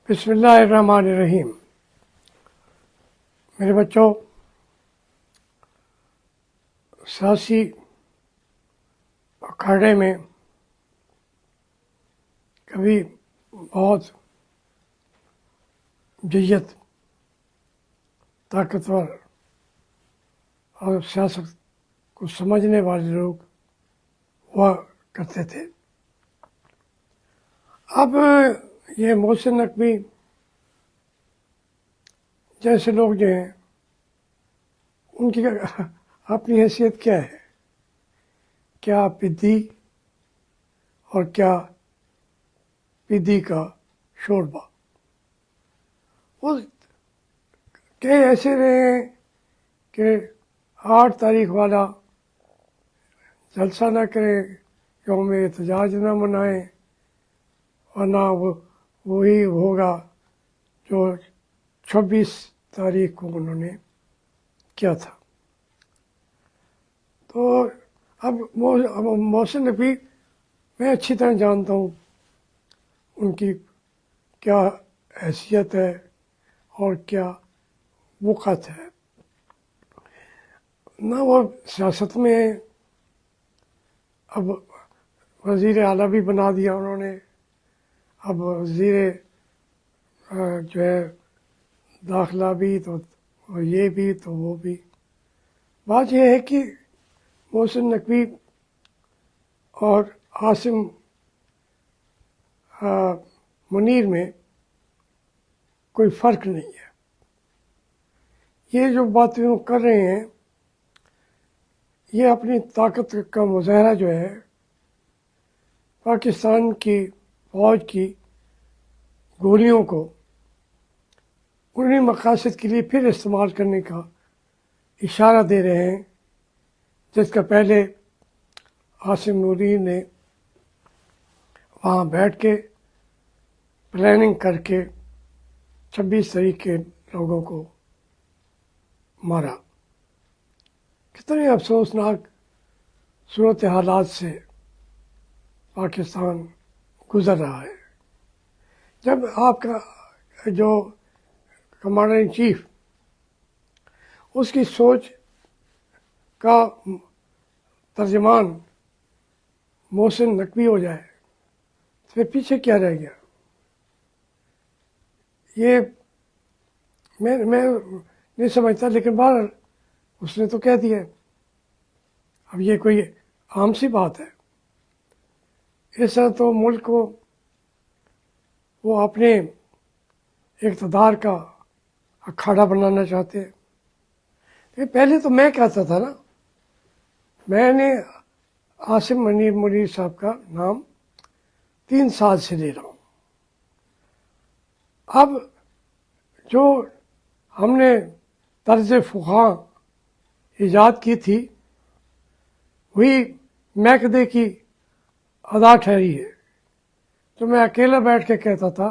بسم اللہ الرحمن الرحیم۔ میرے بچوں، سیاسی اکھاڑے میں کبھی بہت جیت طاقتور اور سیاست کو سمجھنے والے لوگ ہوا کرتے تھے۔ اب یہ محسن نقوی جیسے لوگ جو ہیں ان کی اپنی حیثیت کیا ہے؟ کیا پدی اور کیا پدی کا شوربہ؟ وہ کئی ایسے رہے ہیں کہ 8 تاریخ والا جلسہ نہ کریں، یوم احتجاج نہ منائیں، اور نہ وہی ہوگا جو 26 تاریخ کو انہوں نے کیا تھا۔ تو اب محسن نقوی میں اچھی طرح جانتا ہوں ان کی کیا حیثیت ہے اور کیا وقت ہے۔ نہ وہ سیاست میں اب وزیر اعلیٰ بھی بنا دیا انہوں نے، اب وزیر جو ہے داخلہ بھی، تو یہ بھی تو وہ بھی۔ بات یہ ہے کہ محسن نقوی اور عاصم منیر میں کوئی فرق نہیں ہے۔ یہ جو باتیں وہ کر رہے ہیں یہ اپنی طاقت کا مظاہرہ جو ہے پاکستان کی فوج کی گولیوں کو انہی مقاصد کے لیے پھر استعمال کرنے کا اشارہ دے رہے ہیں جس کا پہلے عاصم منیر نے وہاں بیٹھ کے پلاننگ کر کے 26 تاریخ کے لوگوں کو مارا۔ کتنے افسوسناک صورت حالات سے پاکستان گزر رہا ہے۔ جب آپ کا جو کمانڈر ان چیف اس کی سوچ کا ترجمان محسن نقوی ہو جائے تو پھر پیچھے کیا رہ گیا؟ یہ میں نہیں سمجھتا، لیکن بہرحال اس نے تو کہہ دیا۔ اب یہ کوئی عام سی بات ہے؟ اس طرح تو ملک کو وہ اپنے اقتدار کا اکھاڑا بنانا چاہتے ہیں۔ لیکن پہلے تو میں کہتا تھا نا، میں نے عاصم منیر صاحب کا نام 3 سال سے لے رہا ہوں۔ اب جو ہم نے طرز فخاں ایجاد کی تھی وہی میکدے کی ادا ٹھہری ہے، جو میں اکیلا بیٹھ کے کہتا تھا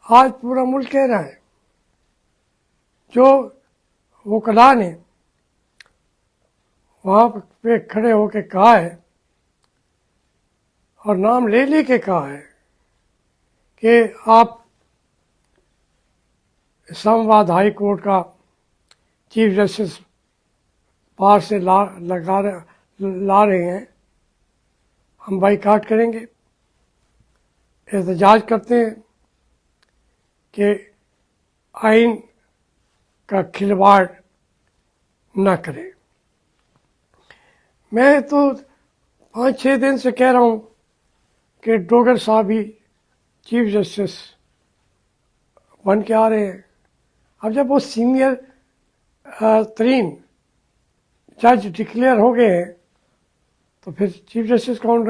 آج پورا ملک کہہ رہا ہے۔ جو وکلاء نے وہاں پہ کھڑے ہو کے کہا ہے اور نام لے لے کے کہا ہے کہ آپ اسلام آباد ہائی کورٹ کا چیف جسٹس باہر سے لا رہے ہیں، ہم بائیکاٹ کریں گے، احتجاج کرتے ہیں کہ آئین کا کھلواڑ نہ کریں۔ میں تو 5-6 دن سے کہہ رہا ہوں کہ ڈوگر صاحب ہی چیف جسٹس بن کے آ رہے ہیں۔ اب جب وہ سینئر ترین جج ڈکلیئر ہو گئے ہیں تو پھر چیف جسٹس کون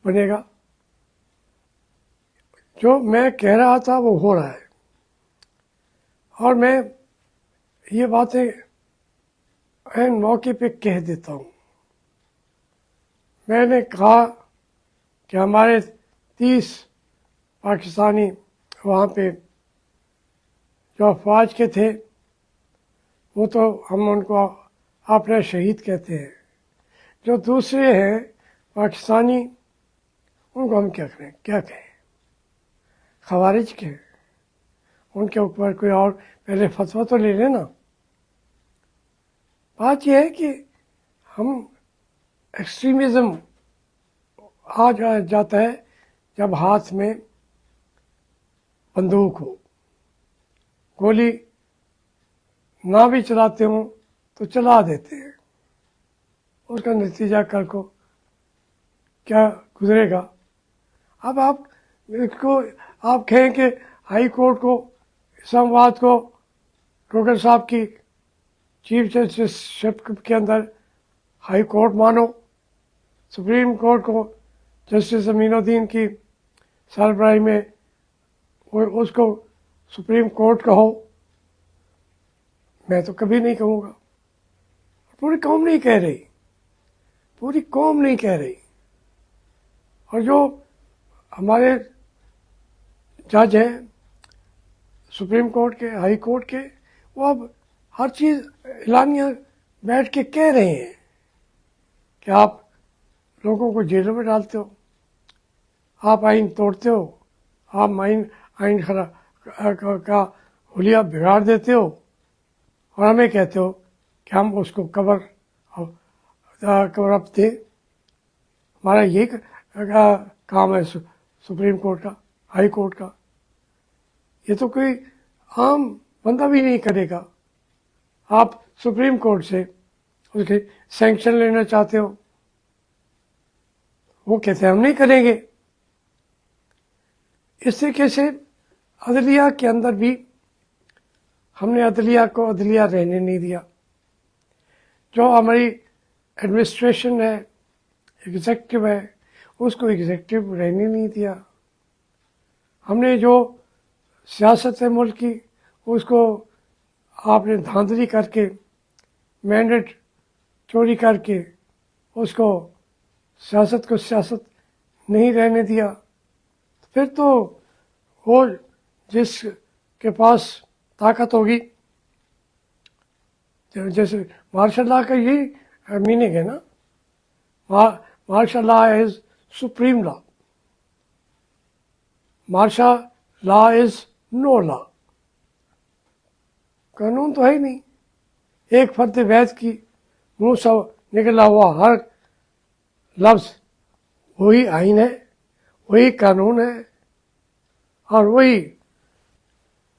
بنے گا؟ جو میں کہہ رہا تھا وہ ہو رہا ہے، اور میں یہ باتیں عین موقع پہ کہہ دیتا ہوں۔ میں نے کہا کہ ہمارے 30 پاکستانی وہاں پہ جو افواج کے تھے وہ تو ہم ان کو اپنا شہید کہتے ہیں، جو دوسرے ہیں پاکستانی ان کو ہم کیا کریں، کیا کہیں؟ خوارج کے، ان کے اوپر کوئی اور پہلے فتویٰ تو لے لینا۔ بات یہ ہے کہ ہم ایکسٹریمزم آ جاتا ہے جب ہاتھ میں بندوق ہو، گولی نہ بھی چلاتے ہوں تو چلا دیتے ہیں، اس کا نتیجہ کل کو کیا گزرے گا۔ اب آپ اس کو آپ کہیں کہ ہائی کورٹ کو، اسلام آباد کو ٹوکر صاحب کی چیف جسٹس شپ کے اندر ہائی کورٹ مانو، سپریم کورٹ کو جسٹس امین الدین کی سربراہی میں اس کو سپریم کورٹ کہو، میں تو کبھی نہیں کہوں گا، پوری قوم نہیں کہہ رہی، پوری قوم نہیں کہہ رہی۔ اور جو ہمارے جج ہیں سپریم کورٹ کے، ہائی کورٹ کے، وہ اب ہر چیز اعلانیہ بیٹھ کے کہہ رہے ہیں کہ آپ لوگوں کو جیلوں میں ڈالتے ہو، آپ آئین توڑتے ہو، آپ آئین کا حلیہ بگاڑ دیتے ہو، اور ہمیں کہتے ہو کہ ہم اس کو کور اپ دیں۔ ہمارا یہ کام ہے سپریم کورٹ کا، ہائی کورٹ کا۔ یہ تو کوئی عام بندہ بھی نہیں کرے گا۔ آپ سپریم کورٹ سے اس کے سینکشن لینا چاہتے ہو، وہ کہتے ہیں ہم نہیں کریں گے۔ اس طریقے سے عدلیہ کے اندر بھی ہم نے عدلیہ کو عدلیہ رہنے نہیں دیا۔ جو ہماری ایڈمنسٹریشن ہے، ایگزیکٹو ہے، اس کو ایگزیکٹو رہنے نہیں دیا۔ ہم نے جو سیاست ہے ملک کی، اس کو آپ نے دھاندلی کر کے، مینڈیٹ چوری کر کے، اس کو سیاست کو سیاست نہیں رہنے دیا۔ پھر تو وہ جس کے پاس طاقت ہوگی، جیسے مارشل لا کا یہی میننگ ہے نا، martial law is supreme law, martial law is no law. قانون تو ہے ہی نہیں، ایک فرد وید کی منہ سے نکلا ہوا ہر لفظ وہی آئین ہے، وہی قانون ہے، اور وہی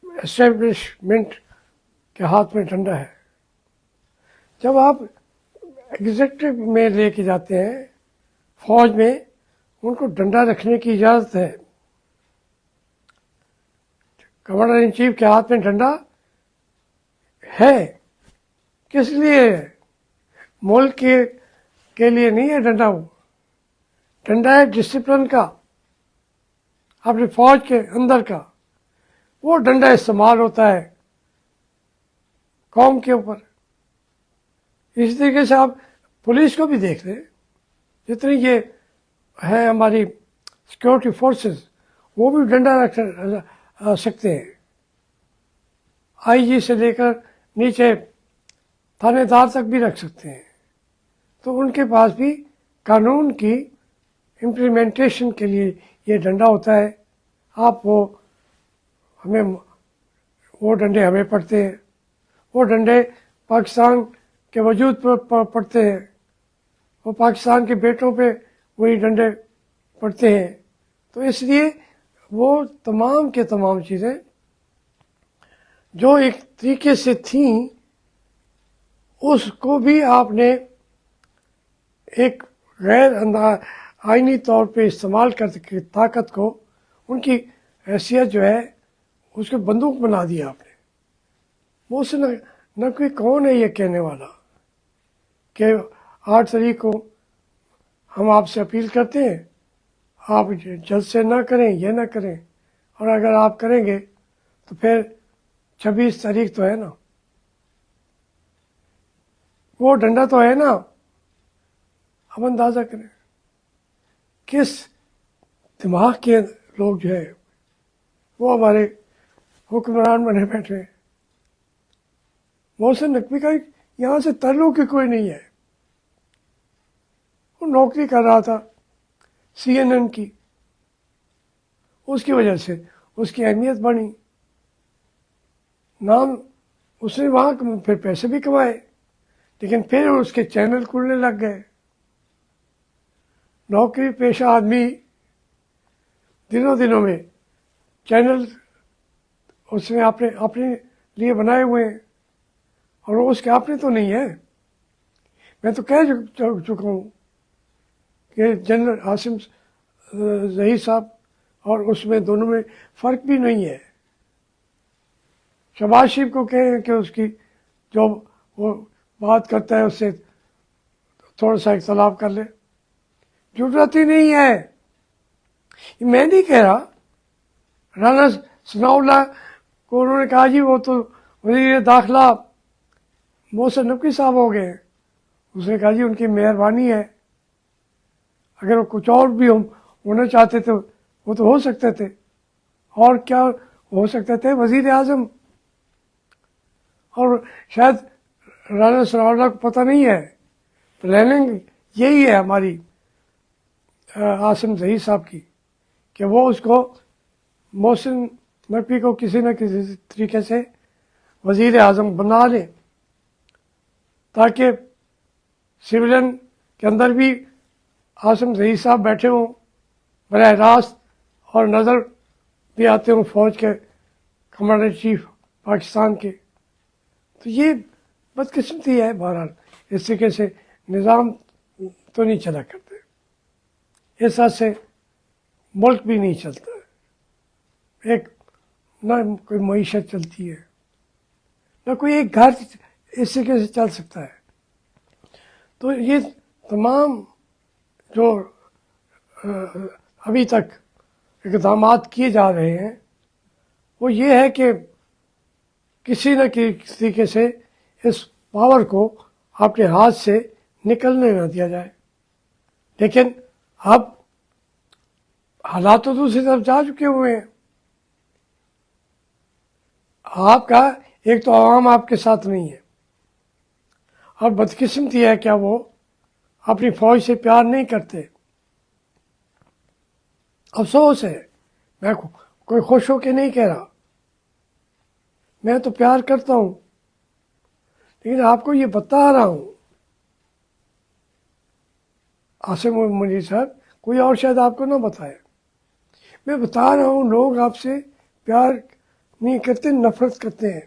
اسٹیبلشمنٹ کے ہاتھ میں ڈنڈا ہے۔ جب آپ ایگزیکٹو میں لے کے جاتے ہیں فوج میں، ان کو ڈنڈا رکھنے کی اجازت ہے۔ کمانڈر ان چیف کے ہاتھ میں ڈنڈا ہے، کس لیے؟ ملک کے لیے نہیں ہے ڈنڈا، وہ ڈنڈا ہے ڈسپلن کا، اپنی فوج کے اندر کا۔ وہ ڈنڈا استعمال ہوتا ہے قوم کے اوپر۔ اسی طریقے سے آپ پولیس کو بھی دیکھ لیں، جتنی یہ ہے ہماری سیکورٹی فورسز، وہ بھی ڈنڈا رکھ سکتے ہیں، آئی جی سے لے کر نیچے تھانے دار تک بھی رکھ سکتے ہیں۔ تو ان کے پاس بھی قانون کی امپلیمنٹیشن کے لیے یہ ڈنڈا ہوتا ہے۔ آپ وہ ڈنڈے ہمیں پڑتے ہیں، وہ ڈنڈے پاکستان کے وجود پر پڑتے ہیں، وہ پاکستان کے بیٹوں پہ وہی ڈنڈے پڑتے ہیں۔ تو اس لیے وہ تمام کے تمام چیزیں جو ایک طریقے سے تھیں، اس کو بھی آپ نے ایک غیر آئینی طور پہ استعمال کر کے طاقت کو، ان کی حیثیت جو ہے اس کو بندوق بنا دیا آپ نے۔ وہ سے نہ کوئی کون ہے یہ کہنے والا کہ 8 تاریخ کو ہم آپ سے اپیل کرتے ہیں آپ جلد سے نہ کریں، یہ نہ کریں، اور اگر آپ کریں گے تو پھر 26 تاریخ تو ہے نا، وہ ڈنڈا تو ہے نا۔ اب اندازہ کریں کس دماغ کے لوگ جو ہے وہ ہمارے حکمران بنے بیٹھے ہیں۔ محسن نقوی کا یہاں سے تعلق ہی کوئی نہیں ہے، وہ نوکری کر رہا تھا CNN کی، اس کی وجہ سے اس کی اہمیت بڑھی، نام اس نے وہاں پھر پیسے بھی کمائے، لیکن پھر اس کے چینل کھلنے لگ گئے۔ نوکری پیشہ آدمی دنوں میں چینل اس نے اپنے لیے بنائے ہوئے ہیں، اور وہ اس کے اپنے تو نہیں ہے۔ میں تو کہہ چکا ہوں کہ جنرل عاصم ظہیر صاحب اور اس میں دونوں میں فرق بھی نہیں ہے۔ شہباز شریف کو کہیں کہ اس کی جو وہ بات کرتا ہے اس سے تھوڑا سا اختلاف کر لے، ضرورت ہی نہیں ہے۔ میں نہیں کہہ رہا، رانا ثناء اللہ کو انہوں نے کہا جی وہ تو وزیر داخلہ محسن نقوی صاحب ہو گئے، اس نے کہا جی ان کی مہربانی ہے، اگر وہ کچھ اور بھی ہونا چاہتے تھے وہ تو ہو سکتے تھے، اور کیا ہو سکتے تھے، وزیر اعظم۔ اور شاید رانا ثناء اللہ کو پتہ نہیں ہے، پلاننگ یہی ہے ہماری عاصم ظہیر صاحب کی، کہ وہ اس کو محسن نقوی کو کسی نہ کسی طریقے سے وزیر اعظم بنا لے، تاکہ سویلین کے اندر بھی عاصم ظہیر صاحب بیٹھے ہوں براہ راست، اور نظر بھی آتے ہوں فوج کے کمانڈر چیف پاکستان کے۔ تو یہ بدقسمتی ہے۔ بہرحال اس طریقے سے نظام تو نہیں چلا کرتے، اس طرح سے ملک بھی نہیں چلتا، ایک نہ کوئی معیشت چلتی ہے، نہ کوئی ایک گھر اس طریقے سے چل سکتا ہے۔ تو یہ تمام جو ابھی تک اقدامات کیے جا رہے ہیں وہ یہ ہے کہ کسی نہ کسی طریقے سے اس پاور کو اپنے ہاتھ سے نکلنے نہ دیا جائے، لیکن اب حالات تو دوسری طرف جا چکے ہوئے ہیں۔ آپ کا ایک تو عوام آپ کے ساتھ نہیں ہے، اور بدقسمتی ہے کیا وہ اپنی فوج سے پیار نہیں کرتے۔ افسوس ہے، میں کوئی خوش ہو کے نہیں کہہ رہا، میں تو پیار کرتا ہوں، لیکن آپ کو یہ بتا رہا ہوں عاصم منیر صاحب، کوئی اور شاید آپ کو نہ بتائے، میں بتا رہا ہوں لوگ آپ سے پیار نہیں کرتے، نفرت کرتے ہیں،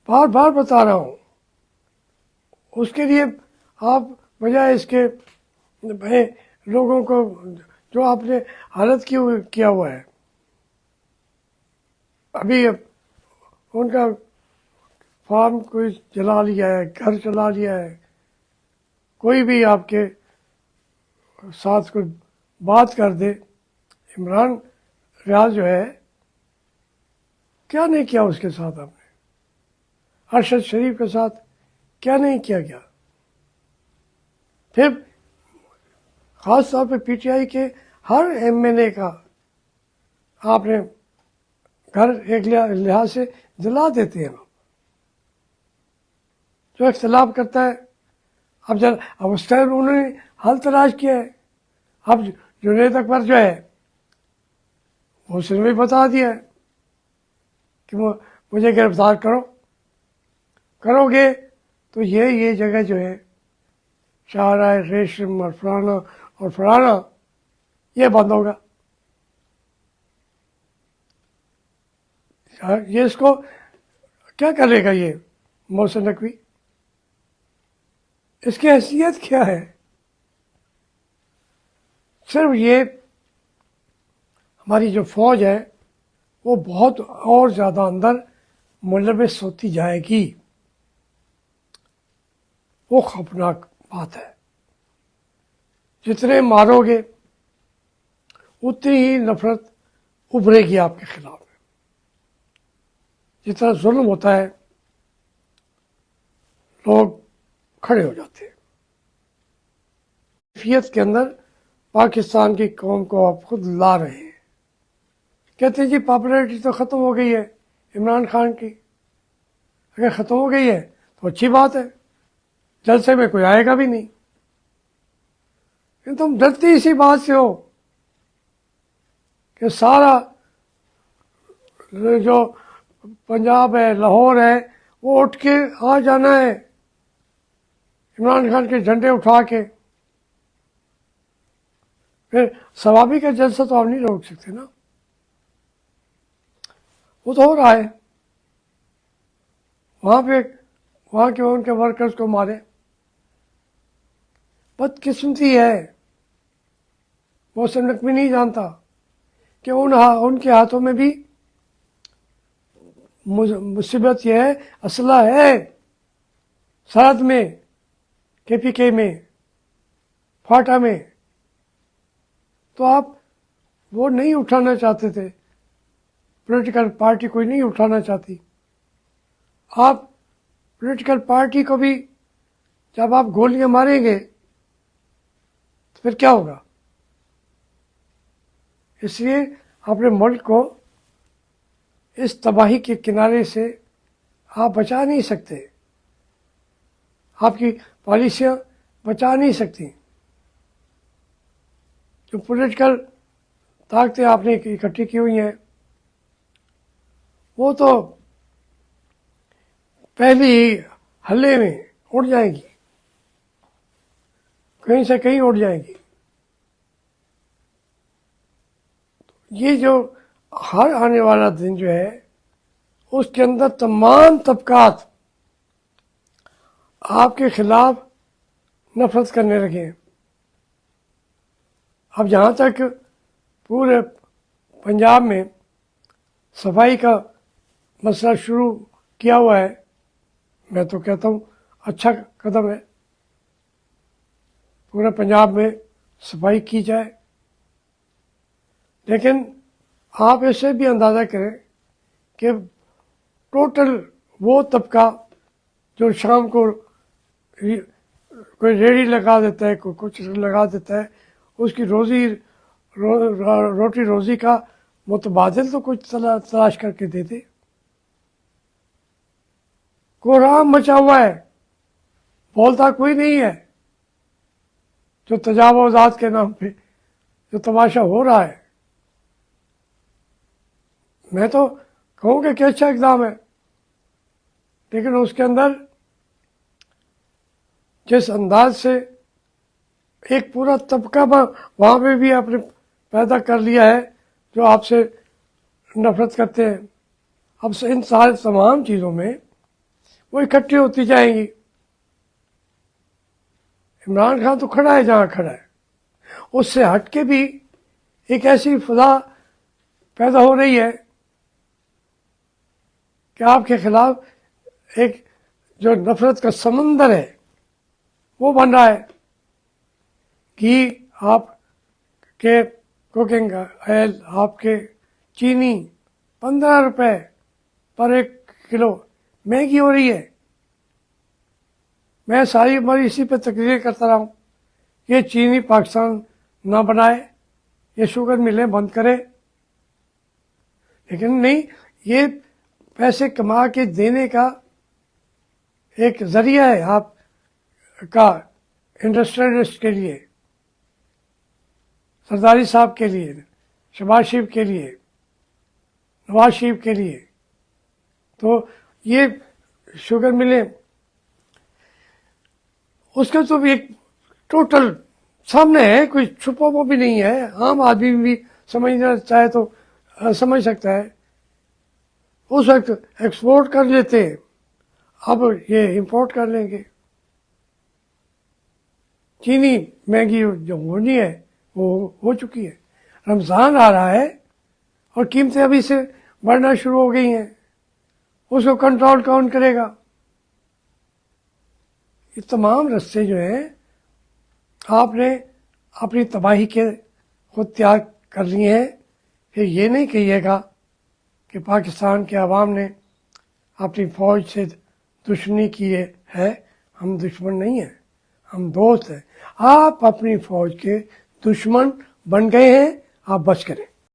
بار بار بتا رہا ہوں۔ اس کے لیے آپ بجائے اس کے بھائی لوگوں کو جو آپ نے حالت کیا ہوا ہے، ابھی ان کا فارم کوئی جلا لیا ہے، گھر چلا لیا ہے، کوئی بھی آپ کے ساتھ کوئی بات کر دے، عمران ریاض جو ہے کیا نہیں کیا اس کے ساتھ آپ نے، ارشد شریف کے ساتھ کیا نہیں کیا گیا، پھر خاص طور پہ پی ٹی آئی کے ہر ایم ایل اے کا آپ نے گھر ایک لحاظ سے جلا دیتے ہیں، جو اختلاف کرتا ہے۔ اب اس ٹائم انہوں نے حل تلاش کیا ہے، اب جنید اکبر جو ہے وہ اس نے بھی بتا دیا ہے کہ مجھے گرفتار کرو گے تو یہ جگہ جو ہے شاہراہ ریشم اور فلانا یہ بند ہوگا۔ یہ اس کو کیا کرے گا یہ محسن نقوی؟ اس کی حیثیت کیا ہے؟ صرف یہ ہماری جو فوج ہے وہ بہت اور زیادہ اندر ملوث ہوتی جائے گی، وہ خوفناک بات ہے۔ جتنے مارو گے اتنی ہی نفرت ابھرے گی آپ کے خلاف، جتنا ظلم ہوتا ہے لوگ کھڑے ہو جاتے ہیں۔ کیفیت کے اندر پاکستان کی قوم کو آپ خود لا رہے ہیں، کہتے ہیں جی پاپولیرٹی تو ختم ہو گئی ہے عمران خان کی، اگر ختم ہو گئی ہے تو اچھی بات ہے، جلسے میں کوئی آئے گا بھی نہیں، لیکن تم ڈرتے اسی بات سے ہو کہ سارا جو پنجاب ہے، لاہور ہے، وہ اٹھ کے آ جانا ہے عمران خان کے جھنڈے اٹھا کے. پھر ثوابی کا جلسہ تو آپ نہیں روک سکتے نا، وہ تو ہو رہا ہے. وہاں کے ان کے ورکرز کو مارے. بدقسمتی ہے، محسن نقوی نہیں جانتا کہ ان کے ہاتھوں میں بھی مصیبت یہ ہے، اسلحہ ہے سرحد میں، کے پی کے میں، فاٹا میں. تو آپ وہ نہیں اٹھانا چاہتے تھے، پولیٹیکل پارٹی کوئی نہیں اٹھانا چاہتی. آپ پولیٹیکل پارٹی کو بھی جب آپ گولیاں ماریں گے تو پھر کیا ہوگا؟ اس لیے اپنے ملک کو اس تباہی کے کنارے سے آپ بچا نہیں سکتے، آپ کی پالیسیاں بچا نہیں سکتی. جو پولیٹیکل طاقتیں آپ نے اکٹھی کی ہوئی ہیں وہ تو پہلی ہی حلے میں اڑ جائیں گی، کہیں سے کہیں اڑ جائیں گی. یہ جو ہر آنے والا دن جو ہے اس کے اندر تمام طبقات آپ کے خلاف نفرت کرنے لگے ہیں. اب جہاں تک پورے پنجاب میں صفائی کا مسئلہ شروع کیا ہوا ہے، میں تو کہتا ہوں اچھا قدم ہے. پورے پنجاب میں صفائی کی جائے، لیکن آپ اسے بھی اندازہ کریں کہ ٹوٹل وہ طبقہ جو شام کو کوئی ریڑھی لگا دیتا ہے، کوئی کچھ لگا دیتا ہے، اس کی روٹی روزی کا متبادل تو کچھ تلاش کر کے دیتے. کوہرام مچا ہوا ہے، بولتا کوئی نہیں ہے. جو تجاوزات کے نام پہ جو تماشا ہو رہا ہے، میں تو کہوں کہ اچھا اقدام ہے، لیکن اس کے اندر جس انداز سے ایک پورا طبقہ وہاں پہ بھی آپ نے پیدا کر لیا ہے جو آپ سے نفرت کرتے ہیں. اب ان سارے تمام چیزوں میں وہ اکٹھی ہوتی جائیں گی. عمران خان تو کھڑا ہے جہاں کھڑا ہے، اس سے ہٹ کے بھی ایک ایسی فضا پیدا ہو رہی ہے کہ آپ کے خلاف ایک جو نفرت کا سمندر ہے وہ بن رہا ہے. کہ آپ کے کوکنگ آئل، آپ کے چینی 15 روپے پر 1 کلو مہنگی ہو رہی ہے. میں ساری عمر اسی پہ تقریر کرتا رہا ہوں، یہ چینی پاکستان نہ بنائے، یہ شوگر ملیں بند کرے. لیکن نہیں، یہ پیسے کما کے دینے کا ایک ذریعہ ہے آپ کا انڈسٹریلسٹ کے لیے، سرداری صاحب کے لیے، شہباز شریف کے لیے، نواز شریف کے لیے. تو یہ شوگر ملیں، اس کا تو بھی ایک ٹوٹل سامنے ہے، کوئی چھپا وہ بھی نہیں ہے، عام آدمی بھی سمجھنا چاہے تو سمجھ سکتا ہے. اس وقت ایکسپورٹ کر لیتے، اب یہ امپورٹ کر لیں گے. چینی مہنگی جو ہونی ہے وہ ہو چکی ہے. رمضان آ رہا ہے اور قیمتیں ابھی سے بڑھنا شروع ہو گئی ہیں، اس کو کنٹرول کون کرے گا؟ یہ تمام رستے جو ہیں آپ نے اپنی تباہی کے خود تیار کر لیے ہیں. پھر یہ نہیں کہیے گا کہ پاکستان کے عوام نے اپنی فوج سے دشمنی کی ہے. ہم دشمن نہیں ہیں، ہم دوست ہیں. آپ اپنی فوج کے دشمن بن گئے ہیں، آپ بچ کریں.